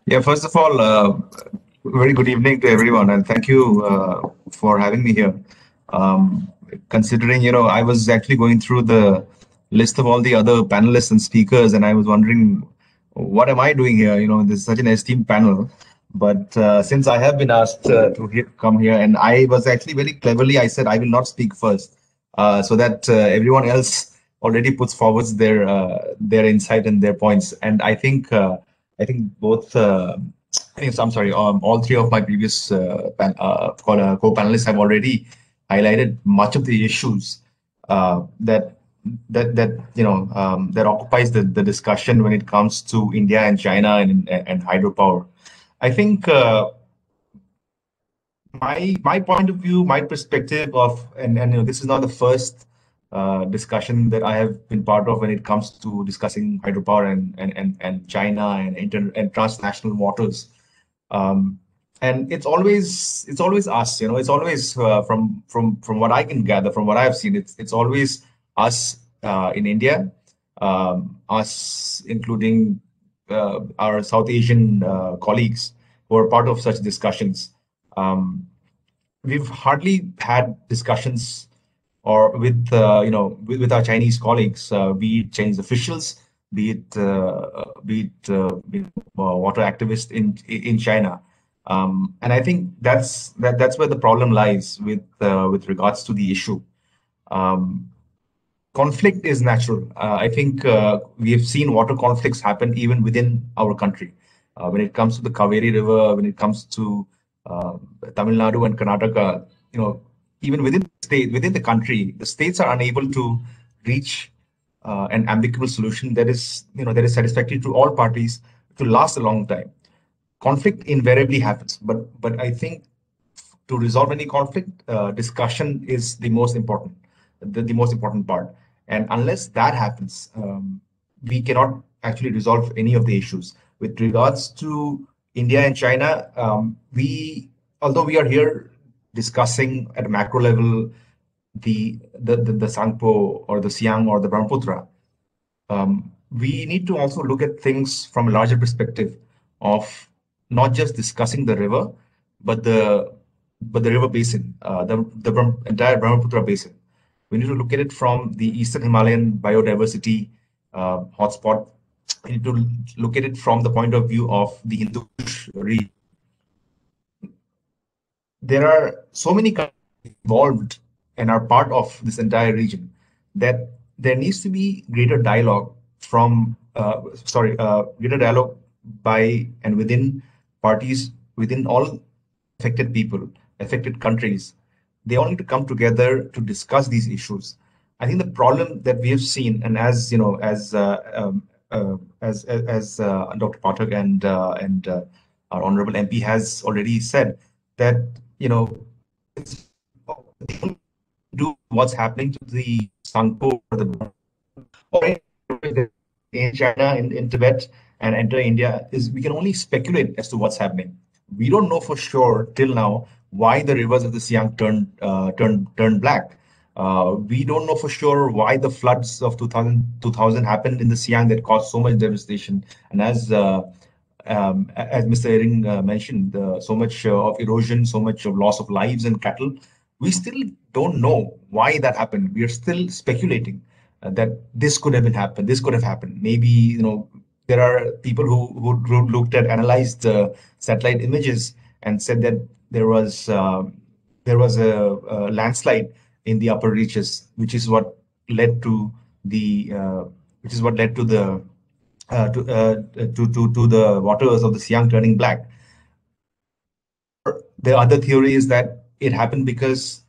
Yeah, first of all, very good evening to everyone, and thank you for having me here. Considering, I was actually going through the list of all the other panelists and speakers, and I was wondering, what am I doing here? This is such an esteemed panel. But since I have been asked come here, and I was actually very cleverly, I said I will not speak first, so that everyone else already puts forwards their insight and their points. And I think both. I'm sorry. All three of my previous co-panelists have already highlighted much of the issues that that occupies the discussion when it comes to India and China and hydropower. I think my point of view, my perspective of, and this is not the first discussion that I have been part of when it comes to discussing hydropower and China and transnational waters. Um, and it's always us, it's always from what I can gather, from what I've seen, it's always us in India, us including our South Asian colleagues who are part of such discussions. Um, we've hardly had discussions or with our Chinese colleagues, be it Chinese officials, be it water activists in China. And I think that's where the problem lies with regards to the issue. Um, Conflict is natural. I think we have seen water conflicts happen even within our country. When it comes to the Kaveri River, when it comes to uh, Tamil Nadu and Karnataka, even within the state, within the country, the states are unable to reach an amicable solution that is satisfactory to all parties to last a long time. Conflict invariably happens, but I think to resolve any conflict, discussion is the most important part. And unless that happens, we cannot actually resolve any of the issues. With regards to India and China, although we are here discussing at a macro level the Sangpo or the Siang or the Brahmaputra, we need to also look at things from a larger perspective of not just discussing the river, but the river basin, the entire Brahmaputra basin. We need to look at it from the Eastern Himalayan biodiversity hotspot. We need to look at it from the point of view of the Hindu Kush region. There are so many countries involved and are part of this entire region that there needs to be greater dialogue greater dialogue by and within parties, within all affected people, affected countries. They all need to come together to discuss these issues. I think the problem that we have seen, and as you know, as Dr. Pathak and our honorable MP has already said, that it's do what's happening to the Sangpo or the or in China, in Tibet, and enter India is we can only speculate as to what's happening. We don't know for sure till now why the rivers of the Siang turned black. We don't know for sure why the floods of 2000 happened in the Siang that caused so much devastation. And as Mr. Ering mentioned, so much of erosion, so much of loss of lives and cattle. We still don't know why that happened. We are still speculating that this could have been happened. This could have happened. Maybe there are people who looked at analyzed satellite images and said that there was a landslide in the upper reaches, which is what led to the to the waters of the Siang turning black. The other theory is that it happened because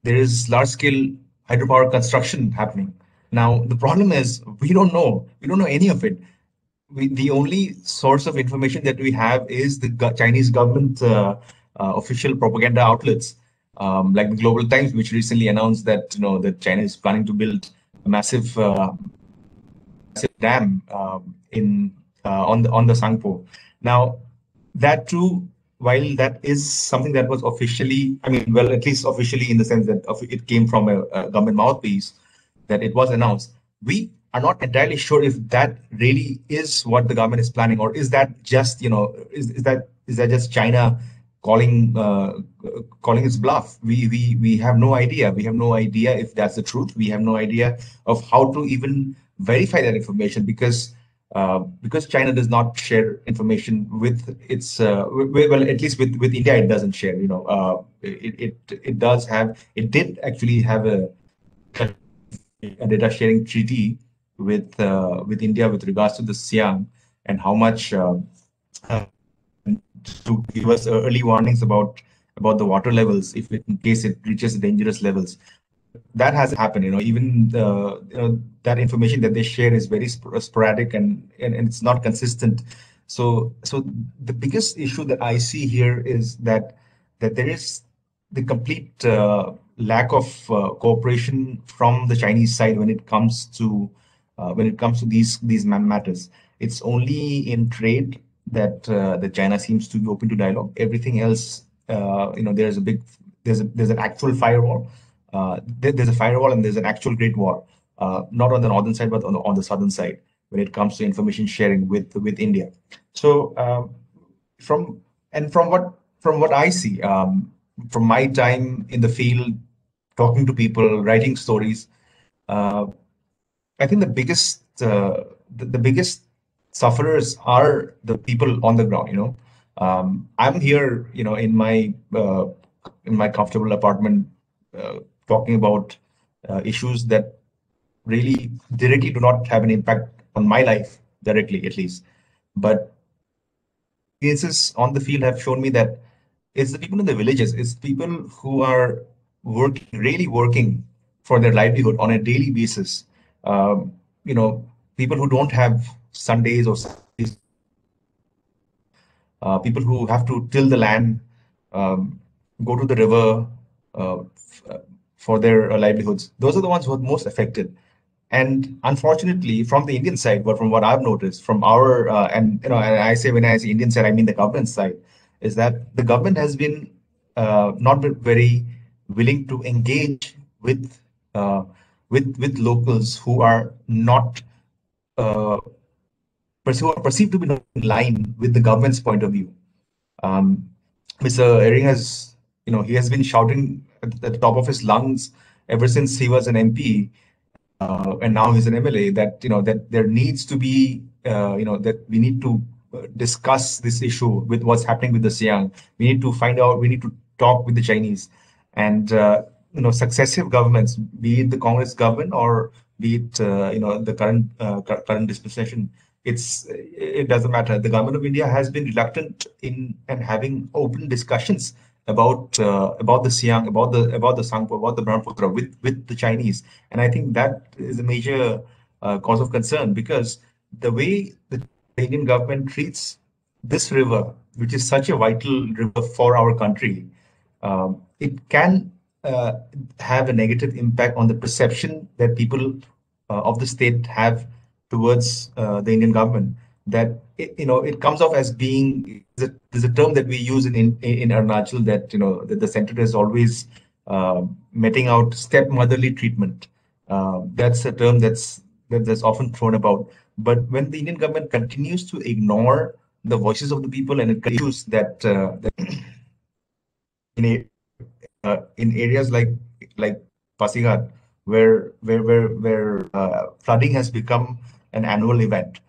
there is large scale hydropower construction happening. Now, the problem is we don't know. We don't know any of it. The only source of information that we have is the Chinese government official propaganda outlets, like the Global Times, which recently announced that that China is planning to build a massive dam on the Sangpo. Now, that too, while that is something that was officially, I mean, well, at least officially in the sense that it came from a government mouthpiece, that it was announced. We are not entirely sure if that really is what the government is planning, or is that just, is that just China calling calling its bluff? We have no idea. We have no idea if that's the truth. We have no idea of how to even verify that information, because China does not share information with its well, at least with India it doesn't share. It does have, it did actually have a data sharing treaty with India with regards to the Siang, and how much uh, to give us early warnings about the water levels if in case it reaches dangerous levels. That hasn't happened. Even that information that they share is very sporadic, and it's not consistent. So the biggest issue that I see here is that there is the complete lack of cooperation from the Chinese side when it comes to these matters. It's only in trade that China seems to be open to dialogue. Everything else, there's a big there's an actual firewall. There's a firewall and there's an actual Great War, not on the northern side but on the southern side when it comes to information sharing with India. So from from what I see, from my time in the field, talking to people, writing stories, uh, I think the biggest sufferers are the people on the ground. I'm here, in my comfortable apartment, uh, talking about issues that really directly do not have an impact on my life directly, at least. But cases on the field have shown me that it's the people in the villages, it's people who are working, really working for their livelihood on a daily basis. Um, People who don't have Sundays or Saturdays, people who have to till the land, um, go to the river for their livelihoods. Those are the ones who are most affected. And unfortunately, from the Indian side, but from what I've noticed, from our and I say, when I say Indian side, I mean the government side, is that the government has been not been very willing to engage uh, with locals who are not uh, who are perceived to be not in line with the government's point of view. Um, Mr. Ehring has, he has been shouting at the top of his lungs ever since he was an MP, and now he's an MLA, that that there needs to be that we need to discuss this issue with what's happening with the Siang. We need to find out. We need to talk with the Chinese, and successive governments, be it the Congress government or be it the current dispensation. It doesn't matter. The government of India has been reluctant in and having open discussions about the Siang, about the Sangpo, about the Brahmaputra with the Chinese, and I think that is a major cause of concern, because the way the Indian government treats this river, which is such a vital river for our country, it can have a negative impact on the perception that people of the state have towards the Indian government. That it comes off as being, there's a term that we use in Arunachal, that that the center is always meting out stepmotherly treatment. That's a term that's often thrown about. But when the Indian government continues to ignore the voices of the people, and it continues that in in areas like Pasighat, where flooding has become an annual event.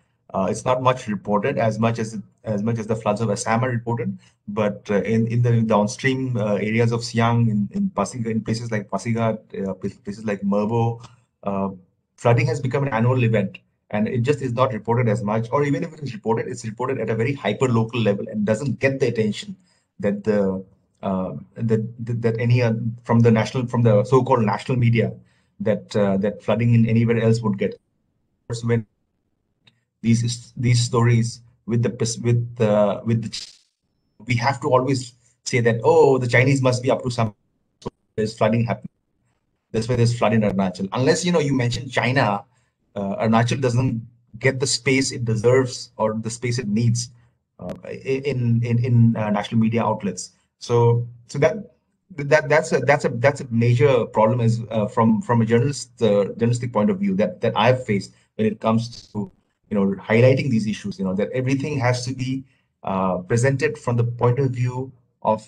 It's not much reported, as much as the floods of Assam are reported, but in the downstream areas of Siang, in Pasighat, in places like Pasighat, places like Merbo, uh, flooding has become an annual event, and it just is not reported as much. Or even if it is reported, it's reported at a very hyper local level and doesn't get the attention that that any from the so-called national media, that flooding in anywhere else would get. When these stories with the, we have to always say that, oh, the Chinese must be up to some, there's flooding happening. That's why there's flood in Arunachal. Unless you mention China, Arunachal doesn't get the space it deserves or the space it needs in national media outlets. So that's a major problem, is from a journalistic point of view that I've faced, when it comes to highlighting these issues. That everything has to be presented from the point of view of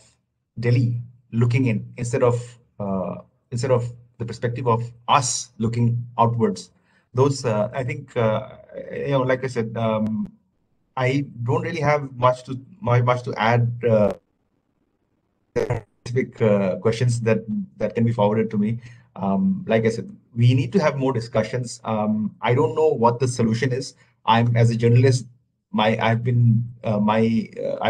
Delhi looking in, instead of the perspective of us looking outwards. Those I think like I said, I don't really have much to add. Specific questions that can be forwarded to me. Like I said, we need to have more discussions. I don't know what the solution is. I'm as a journalist, I've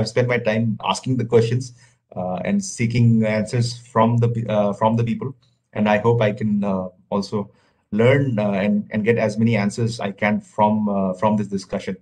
spent my time asking the questions and seeking answers from the people, and I hope I can also learn and get as many answers I can from this discussion.